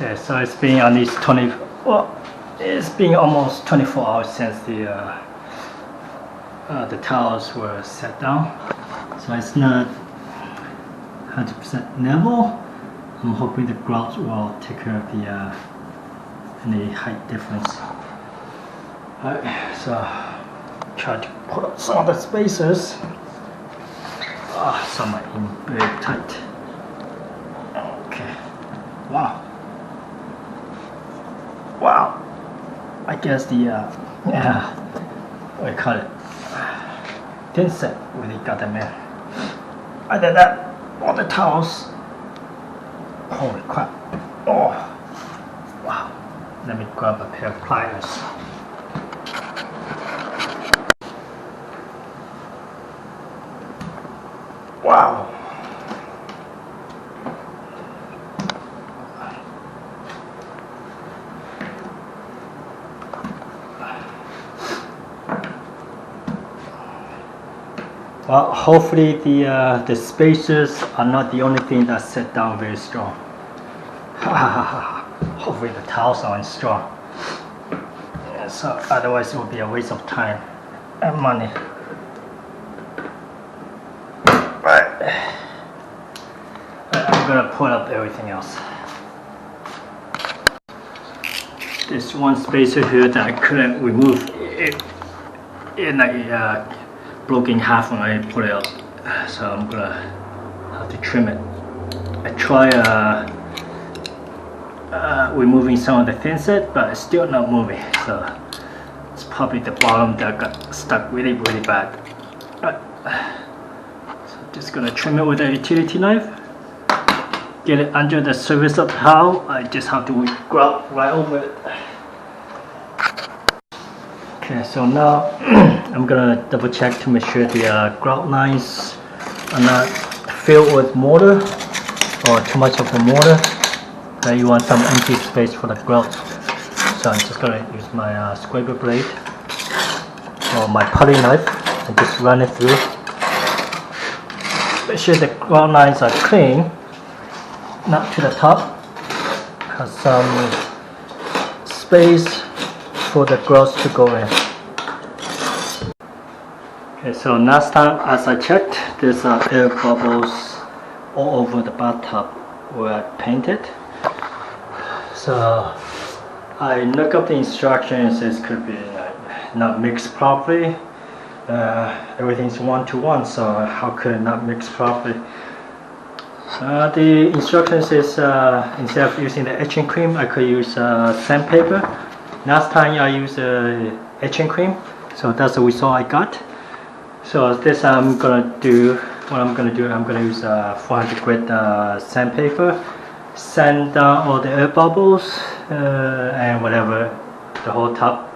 Okay, so it's been at least it's been almost 24 hours since the tiles were set down, so it's not 100% level. I'm hoping the grout will take care of the any height difference. Alright, so try to put up some of the spacers. Some are in very tight. Okay. Wow. I guess the what do you call it? Thin set really got them in. Other than that, all the towels. Holy crap. Oh. Wow. Let me grab a pair of pliers. Wow. Well, hopefully the spacers are not the only thing that set down very strong. Hopefully the tiles aren't strong. Yeah, so otherwise it would be a waste of time and money. Right. I'm gonna put up everything else. There's one spacer here that I couldn't remove. It broke in half when I put it up, so I'm gonna have to trim it. I try removing some of the thin set, but it's still not moving, so it's probably the bottom that got stuck really bad. So I'm just gonna trim it with a utility knife, get it under the surface of the towel. I just have to grout right over it. Okay, so now I'm gonna double check to make sure the grout lines are not filled with mortar or too much of the mortar. You want some empty space for the grout. So I'm just gonna use my scraper blade or my putty knife and just run it through. Make sure the grout lines are clean, not to the top. Has some space for the grout to go in. Okay, so last time as I checked, there's air bubbles all over the bathtub where I painted. So I look up the instructions. It could be not mixed properly. Everything's 1-to-1, so how could it not mix properly? The instructions is instead of using the etching cream, I could use sandpaper. Last time I used etching cream, so that's the result I got. So this I'm gonna use 400 grit sandpaper, sand down all the air bubbles and whatever, the whole top,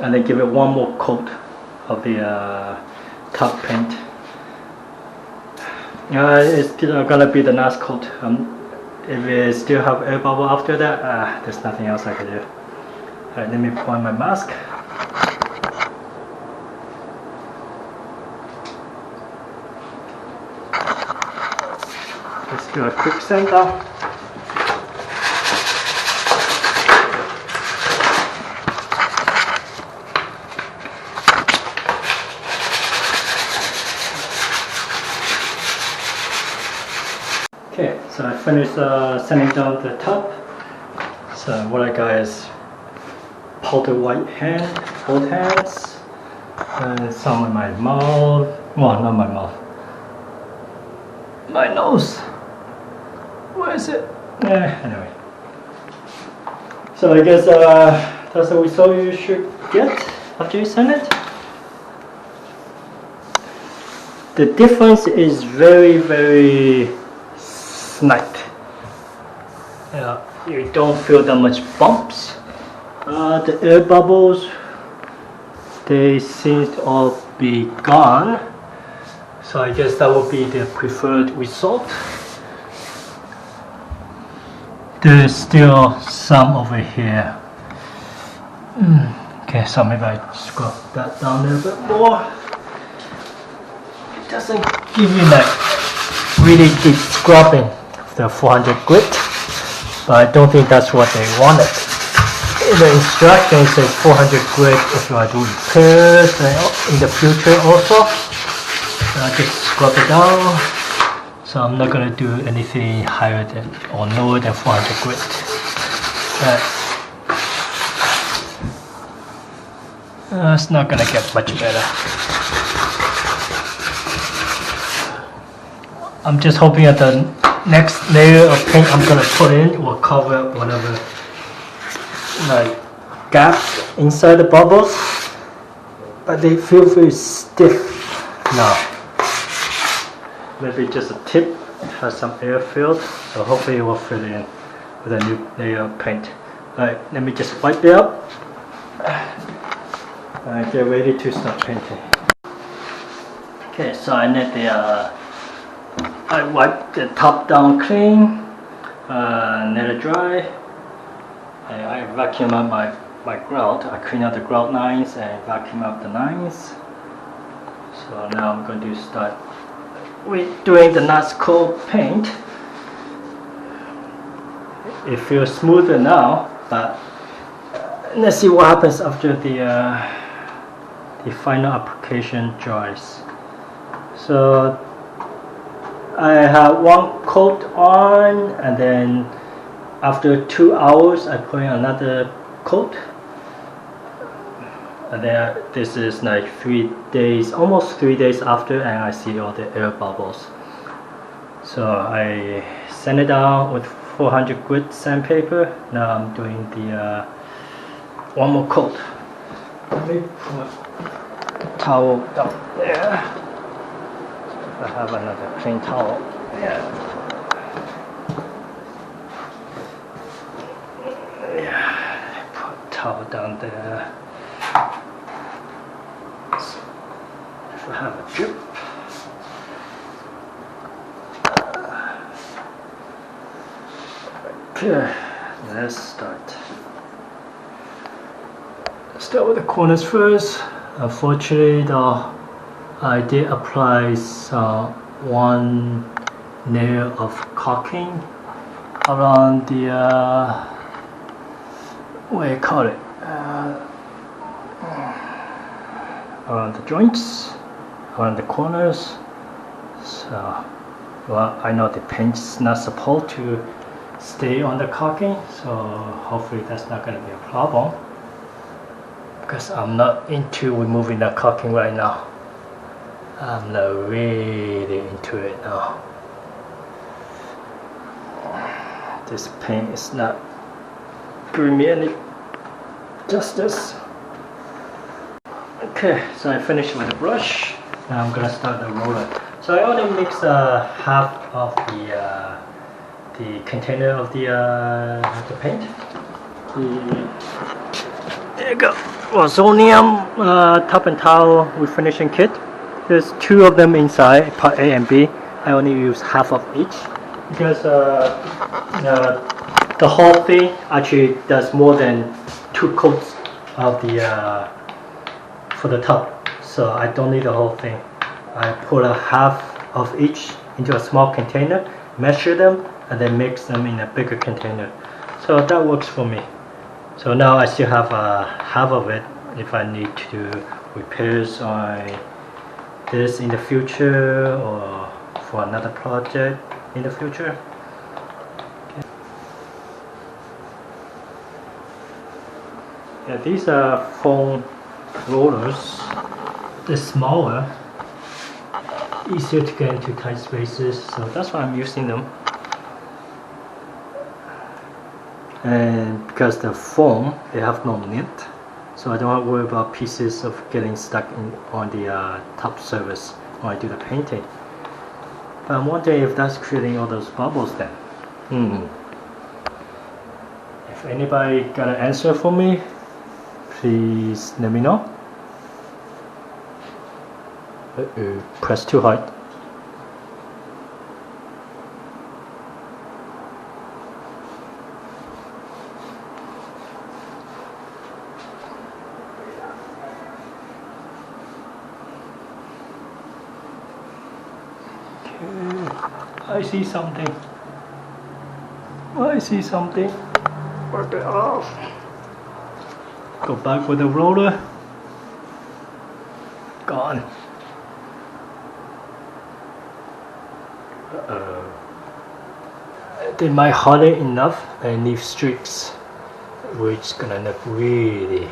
and then give it one more coat of the top paint. It's gonna be the last coat. If it still have air bubble after that, there's nothing else I can do. Alright, let me put on my mask. Let's do a quick sand down. Okay, so I finished sanding down the top. So what I got is powder white both hands, and some in my mouth. Well, not my mouth. My nose. Where is it? Anyway. So I guess that's the result you should get after you sand it. The difference is very slight. You don't feel that much bumps. The air bubbles, they seem to all be gone. So I guess that would be the preferred result. There's still some over here. Okay, so maybe I scrub that down a little bit more. It doesn't give you like really deep scrubbing of the 400 grit. but I don't think that's what they wanted. In the instructions, it says 400 grit if you want to do repairs in the future also. So I just scrub it down. So I'm not going to do anything higher than or lower than 400 grit. It's not going to get much better. I'm just hoping that the next layer of paint I'm going to put in will cover up whatever like gaps inside the bubbles, but they feel very stiff now. Maybe just a tip has some air filled, so hopefully it will fill in with a new layer of paint. Alright, let me just wipe it up and get ready to start painting. Okay, so I need the I wiped the top down clean, let it dry. I vacuum up my grout. I clean out the grout lines and vacuum up the lines. So now I'm going to start doing the nice coat paint. It feels smoother now, but let's see what happens after the final application dries. So I have one coat on, and then after 2 hours I put in another coat, and then this is like 3 days, almost 3 days after, and I see all the air bubbles. So I sand it down with 400 grit sandpaper. Now I'm doing the one more coat. Let me put the towel down there. I have another clean towel. Yeah. Put towel down there. So if I have a drip. Okay, let's start. Let's start with the corners first. Unfortunately, though, I did apply one layer of caulking around the what do you call it? Around the joints, around the corners. So, well, I know the paint's not supposed to stay on the caulking, so hopefully that's not going to be a problem, because I'm not into removing the caulking right now. I'm not really into it now. This paint is not doing me any justice. Okay, so I finished with the brush. Now I'm gonna start the roller. So I only mixed half of the container of the paint. There you go. Rosonium top and towel refinishing kit. There's 2 of them inside, part A and B. I only use half of each because the whole thing actually does more than 2 coats of the for the top, so I don't need the whole thing. I put a half of each into a small container, measure them, and then mix them in a bigger container. So that works for me. So now I still have half of it if I need to do repairs on this in the future or for another project in the future. Okay. Yeah, these are foam rollers. They're smaller, easier to get into tight spaces, so that's why I'm using them. And because the foam, they have no lint, so I don't have to worry about pieces of getting stuck on the top surface when I do the painting. But I'm wondering if that's creating all those bubbles then. If anybody got an answer for me, please let me know. Press too hard. Okay, I see something. What I see something. Work it off. Go back with the roller. Gone. They might harden enough and leave streaks, which gonna look really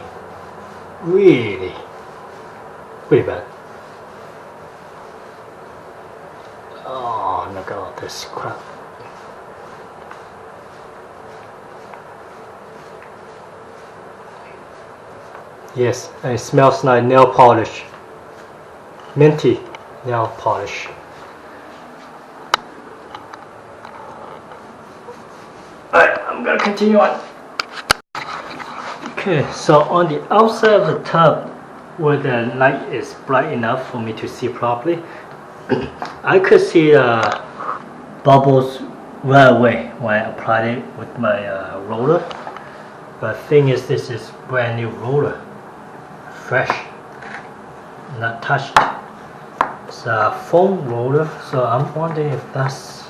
bad. Oh, look at all this crap. Yes, it smells like nail polish. Minty nail polish. Alright, I'm gonna continue on. Okay, so on the outside of the tub, where the light is bright enough for me to see properly, I could see bubbles right away when I applied it with my roller. But the thing is, this is brand new roller, fresh, not touched. It's a foam roller, so I'm wondering if that's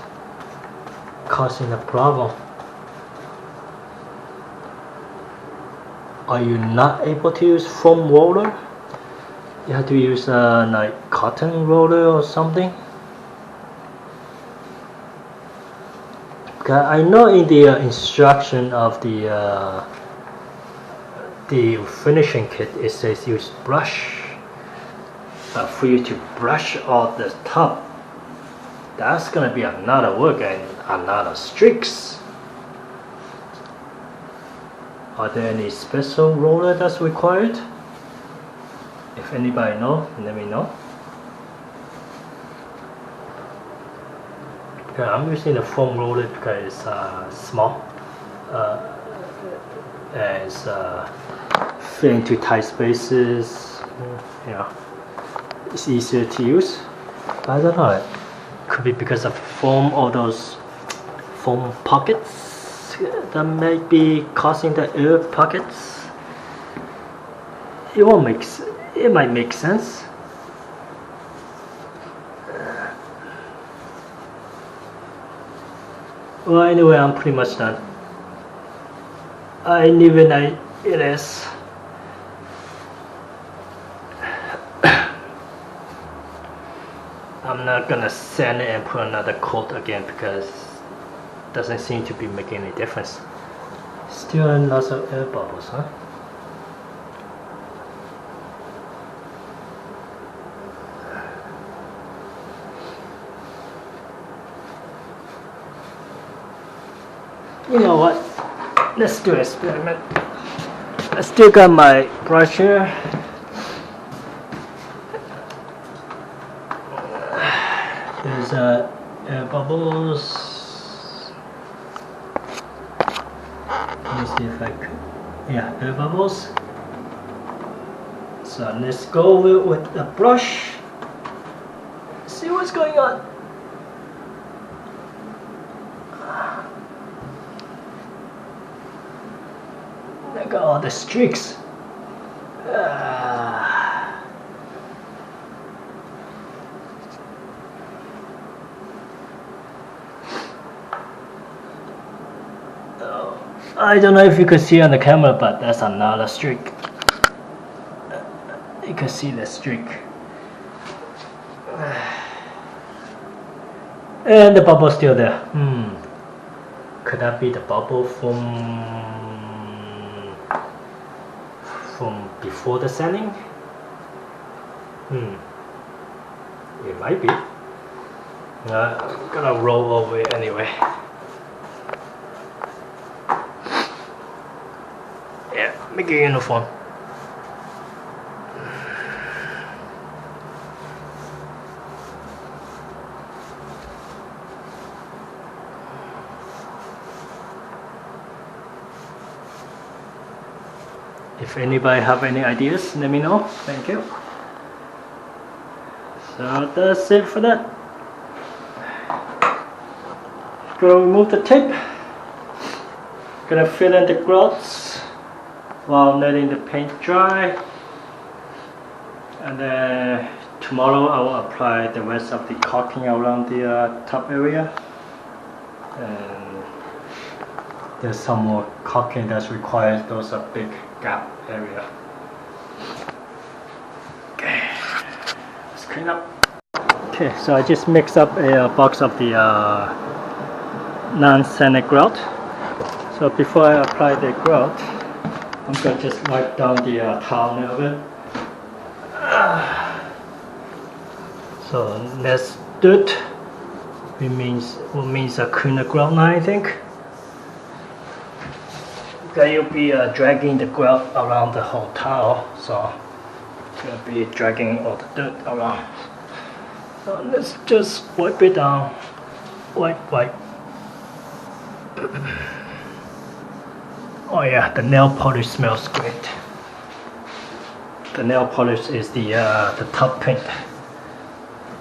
causing a problem. Are you not able to use foam roller? You have to use like cotton roller or something. Okay, I know in the instruction of the finishing kit it says use brush for you to brush off the top. That's gonna be another work and another streaks. Are there any special roller that's required? If anybody knows, let me know. Okay, I'm using the foam roller because it's small and it's fit into tight spaces. You know, it's easier to use. I don't know. It could be because of foam or those foam pockets that might be causing the air pockets. It might make sense. Well, anyway, I'm pretty much done. I knew when it is. I'm not gonna sand it and put another coat again because it doesn't seem to be making any difference. Still lots of air bubbles, huh? You know what? Let's do an experiment. I still got my brush here. There's air bubbles. Let me see if I could. Yeah, air bubbles. So let's go over it with the brush. See what's going on. Look at all the streaks. I don't know if you could see on the camera, but that's another streak. You can see the streak. And the bubble still there. Could that be the bubble from before the sanding? It might be. I'm gonna roll over it anyway. Yeah, make it uniform. If anybody have any ideas, let me know. Thank you. So that's it for that. Gonna remove the tape. Gonna fill in the grouts while letting the paint dry. And then tomorrow I will apply the rest of the caulking around the top area. And there's some more caulking that's required. Those are big gap area. Okay, let's clean up. Okay, so I just mixed up a box of the non-sanded grout. So before I apply the grout, I'm going to just wipe down the towel a little bit. So less dirt will means a cleaner grout line, I think. Then you'll be dragging the grout around the whole towel, so you'll be dragging all the dirt around. So let's just wipe it down. Wipe. Oh yeah, the nail polish smells great. The nail polish is the top paint.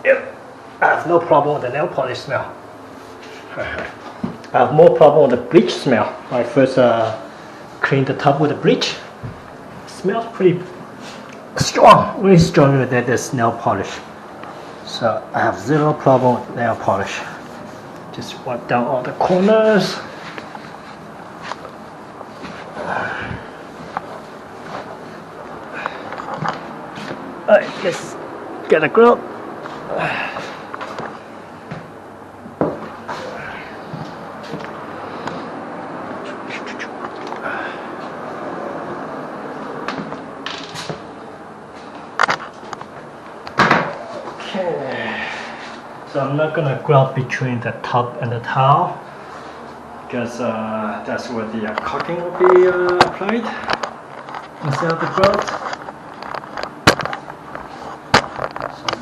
Yep, I have no problem with the nail polish smell. I have more problem with the bleach smell. When I first cleaned the top with the bleach, it smells pretty strong, way stronger than this nail polish. So I have zero problem with nail polish. Just wipe down all the corners. Alright, let's get a grout. Okay, so I'm not gonna grout between the top and the towel because that's where the caulking will be applied instead of the grout.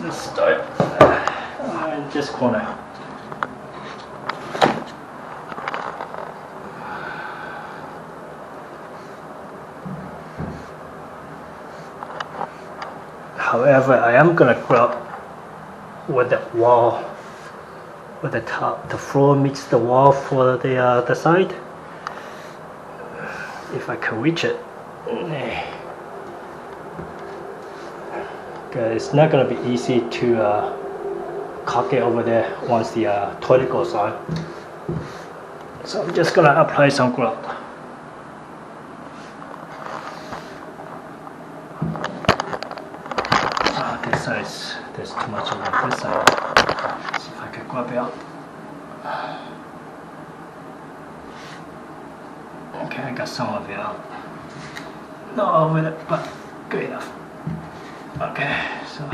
Let's start in this corner. However, I am gonna grout with the wall, with the top. The floor meets the wall for the side. If I can reach it. It's not going to be easy to caulk it over there once the toilet goes on. So I'm just going to apply some grout. This side, there's too much on this side. Let's see if I can grab it out. Okay, I got some of it out. Not all of it, but good enough. Okay, so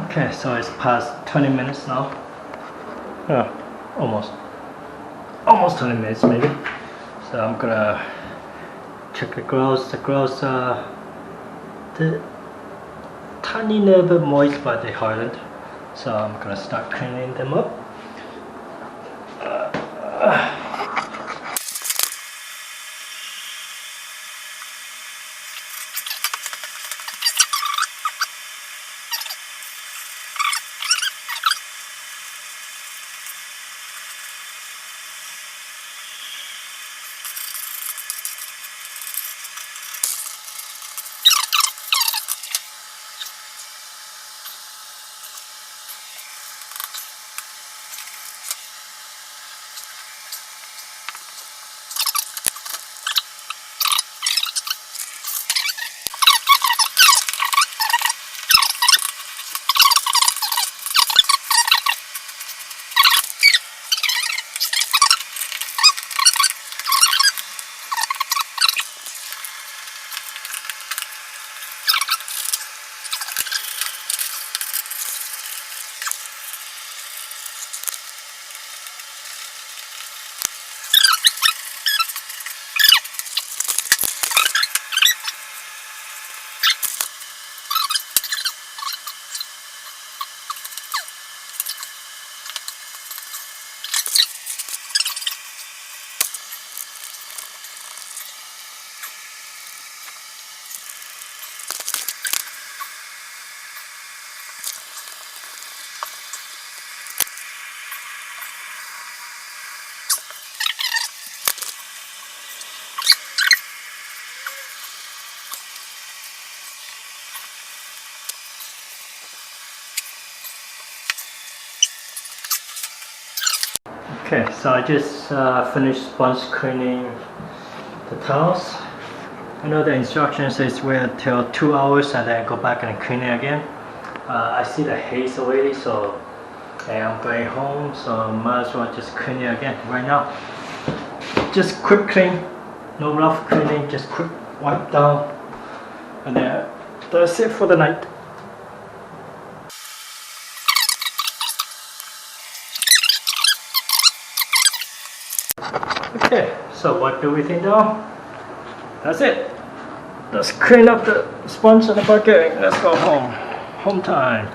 okay, so it's past 20 minutes now. Almost 20 minutes maybe. So I'm gonna check the grouts. The grouts are the tiny little bit moist, but they hardened. So I'm gonna start cleaning them up. Okay, so I just finished sponge cleaning the towels. I know the instruction says wait till 2 hours and then go back and clean it again. I see the haze already, so I'm going home, so might as well just clean it again right now. Just quick clean, no rough cleaning, just quick wipe down, and then that's it for the night. Okay, so what do we think now? That's it. Let's clean up the sponge and the bucket. Let's go home. Home time.